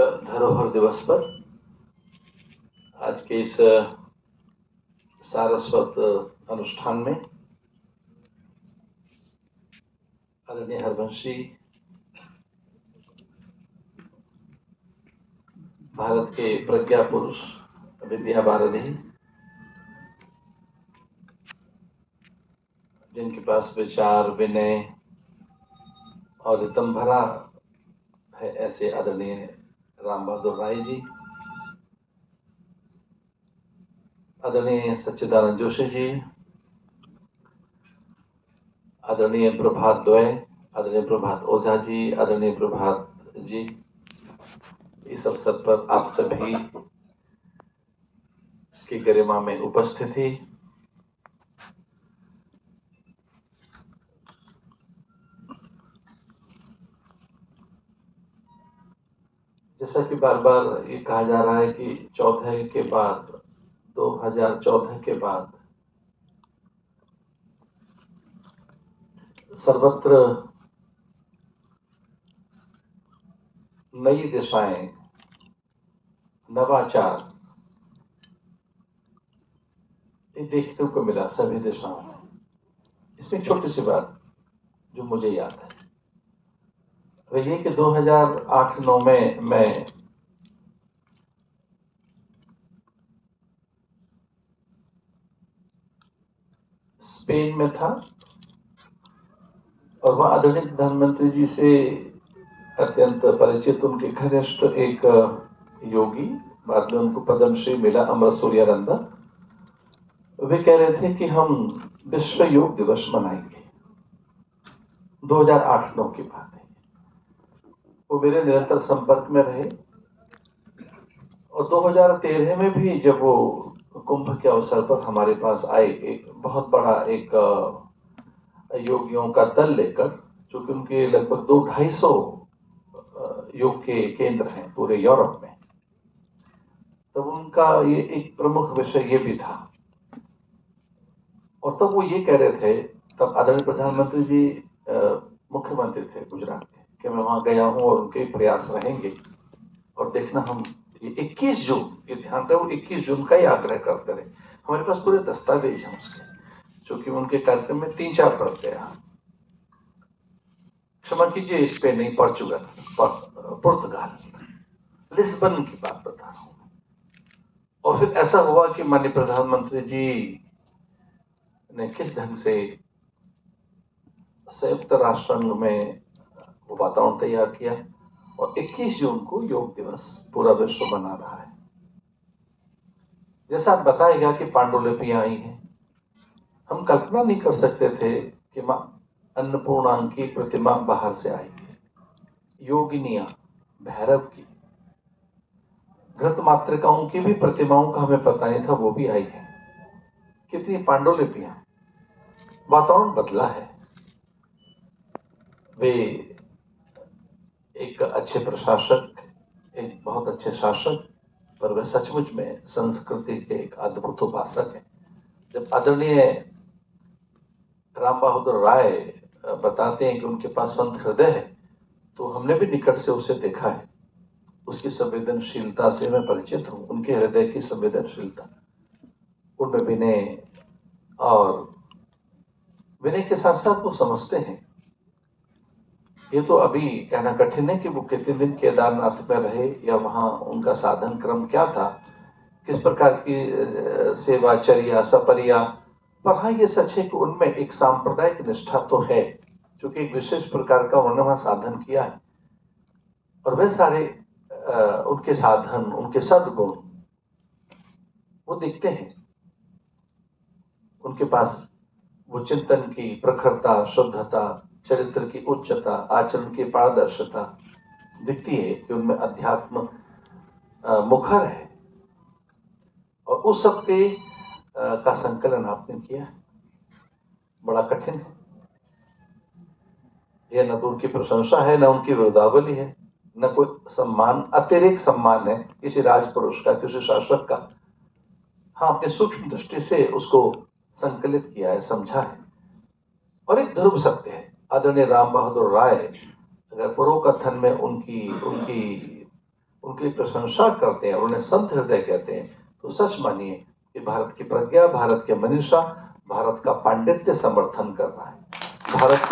धरोहर दिवस पर आज के इस सारस्वत अनुष्ठान में आदरणीय हरवंश जी भारत के प्रज्ञा पुरुष, विद्या वारिधि, जिनके पास विचार, विनय और रिदम भरा है, ऐसे आदरणीय राम बहादुर राय जी, आदरणीय सच्चिदानंद जोशी जी, आदरणीय प्रभात द्वय, आदरणीय प्रभात ओझा जी, आदरणीय प्रभात जी, इस अवसर पर आप सभी की गरिमा में उपस्थिति, जैसा कि बार बार ये कहा जा रहा है कि 14 के बाद 2014 के बाद सर्वत्र नई दिशाएं, नवाचार ये देखने को मिला सभी दिशाओं में। इसमें छोटी सी बात जो मुझे याद है वह ये कि 2008-9 में मैं स्पेन में था और वह आदरणीय प्रधानमंत्री जी से अत्यंत परिचित उनके घनिष्ठ एक योगी, बाद में उनको पद्मश्री मिला, अमर सूर्यानंदा, वे कह रहे थे कि हम विश्व योग दिवस मनाएंगे। 2008-9 की बात है। वो मेरे निरंतर संपर्क में रहे और 2013 में भी जब वो कुंभ के अवसर पर हमारे पास आए, एक बहुत बड़ा एक योगियों का दल लेकर, चूंकि उनके लगभग 200-250 योग के केंद्र हैं पूरे यूरोप में, तब उनका ये एक प्रमुख विषय ये भी था। और तब वो ये कह रहे थे, तब आदरणीय प्रधानमंत्री जी मुख्यमंत्री थे गुजरात के, कि मैं वहां गया हूं और उनके प्रयास रहेंगे और देखना हम ये 21 जून, ये ध्यान रहे वो 21 जून का ही आग्रह करते रहे। हमारे पास पूरे दस्तावेज हैं उसके, चूंकि उनके कार्यक्रम में 3-4 पढ़ते हैं। क्षमा कीजिए, स्पेन नहीं, पोर्चुगल, पुर्तगाल, लिस्बन की बात बता रहा हूं। और फिर ऐसा हुआ कि माननीय प्रधानमंत्री जी ने किस ढंग से संयुक्त राष्ट्र संघ में वो वातावरण तैयार किया और 21 जून को योग दिवस पूरा विश्व मना रहा है। जैसा आप बताएगा कि पांडुलिपियां आई हैं, हम कल्पना नहीं कर सकते थे कि मां अन्नपूर्णा की प्रतिमा बाहर से आएगी। योगिनियां, भैरव की, घृत मातृकाओं की भी प्रतिमाओं का हमें पता नहीं था, वो भी आई है। कितनी पांडुलिपियां, वातावरण बदला है। वे एक अच्छे प्रशासक, एक बहुत अच्छे शासक, पर वे सचमुच में संस्कृति के एक अद्भुत उपासक हैं। जब आदरणीय राम बहादुर राय बताते हैं कि उनके पास संत हृदय है, तो हमने भी निकट से उसे देखा है। उसकी संवेदनशीलता से मैं परिचित हूं, उनके हृदय की संवेदनशीलता, उनमें विनय, और विनय के साथ साथ वो समझते हैं। ये तो अभी कहना कठिन है कि वो कितने दिन केदारनाथ में रहे या वहां उनका साधन क्रम क्या था, किस प्रकार की सेवाचर्या, सपरिया, पर हाँ ये सच है कि उनमें एक सांप्रदायिक निष्ठा तो है, क्योंकि एक विशेष प्रकार का उन्होंने वहां साधन किया है। और वे सारे उनके साधन, उनके सद्गुण वो दिखते हैं। उनके पास वो चिंतन की प्रखरता, शुद्धता, चरित्र की उच्चता, आचरण की पारदर्शिता दिखती है कि उनमें अध्यात्म मुखर है। और उस सब के का संकलन आपने किया, बड़ा कठिन है। यह न तो उनकी प्रशंसा है, न उनकी वृद्धावली है, न कोई सम्मान, अतिरिक्त सम्मान है किसी राजपुरुष का, किसी शासक का। हाँ, अपनी सूक्ष्म दृष्टि से उसको संकलित किया है, समझा है। और एक ध्रुव सत्य है, आदरणीय राम बहादुर राय अगर पूर्व कथन में उनकी प्रशंसा करते हैं और उन्हें संत हृदय कहते हैं, तो सच मानिए कि भारत की प्रज्ञा, भारत के मनीषा, भारत का पांडित्य समर्थन कर रहा है। भारत के